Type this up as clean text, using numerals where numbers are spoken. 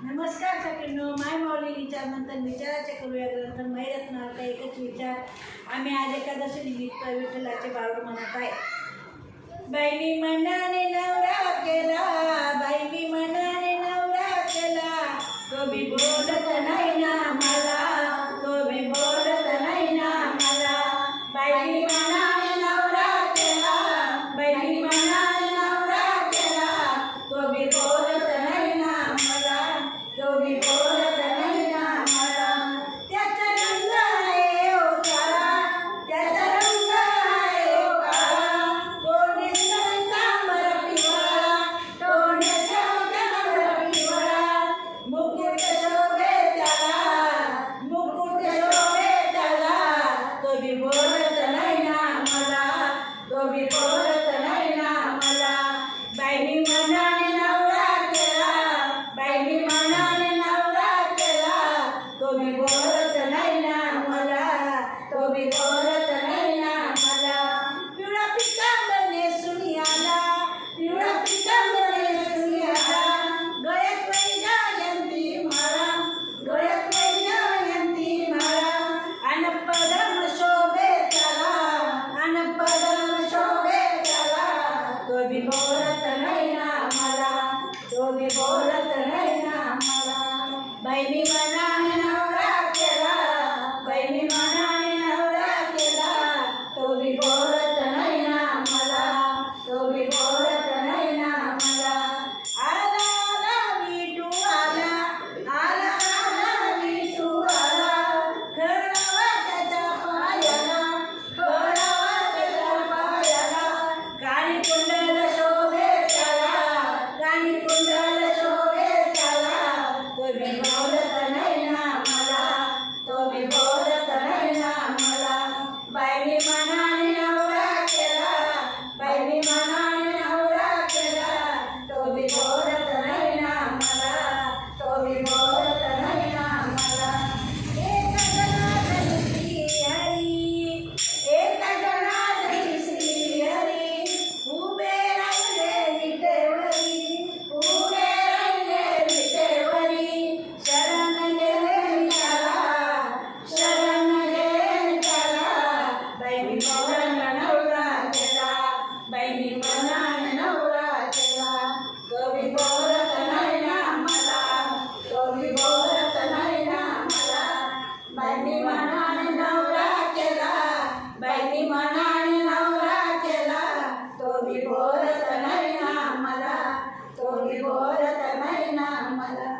नमस्कार सगळ्यांनो, माय माऊली विचारनंतर विचाराचे करूया ग्रंथ मैरत्नार्थ एकच विचार. आम्ही आज एकादशी निमित्त विठ्ठलाचे बाळ म्हणत आहे. बाई मनाने नवरा केला, बाई मनाने नवरा केला, तो बी बोलत नाही ना मला, तो बी बोलत नाही ना मला. बाई मनाने नवरा केला, बाई मनाने नवरा केला, तो बी बोलत नाही ना मला, तो बी बोलत नाही ना मला. त्याचा रंग आहे ओ काळा, त्याचा रंग आहे ओ काळा, तोंडी तांबर पिवळा, तोंडी तांबर पिवळा. मुकुट शोभे त्याला, मुकुट शोभे त्याला, तो बी बोलत नाही ना मला, तो बी बोलत नाही ना मला. बाई मनाने नवरा केला, बाई मनाने नवरा केला, तो बी बोलत नाही ना मला, तो बी बोलत नाही ना मला. पिवळा पितांबर नेसून आला, पिवळा पितांबर नेसून आला, गळ्यात वैजयंती माळा, गळ्यात वैजयंती माळा. अन पदम शोभे त्याला, अन पदम शोभे त्याला, तो बी बोलत नाही ना मला, तो बी बोलत नाही ना मला. बाई मनाने नवरा केला, बाई मनाने नवरा केला, तो बी बोलत नाही ना मला, तो बी बोलत नाही ना मला. आला आला विठू आला, आला आला विठू आला, खळावा त्याच्या पायाला, खळावा त्याच्या पायाला. काळी कुंडल शोभे त्याला, काळी कुंडल शोभे त्याला, तो बी बोलत नाही ना मला, तो बी बोलत नाही ना मला. बाई मनाने नवरा केला, बाई मनाने नवरा केला, तो बी बोलत नाही ना मला, तो बी बोलत नाही ना मला. एक जनार्दन श्री हरी, एक जनार्दन श्री हरी, उभे राहिले विटेवरी, उभे राहिले विटेवरी. शरण गेले विठाला, शरण गेले विठाला, बाई मनाने नवरा केला, बाई मनाने नवरा केला, तो बी बोलत नाही ना मला, तो बी बोलत नाही ना मला. बाई मनाने नवरा केला, बाई मनाने नवरा केला, तो बी बोलत नाही ना मला, तो बी बोलत नाही ना मला.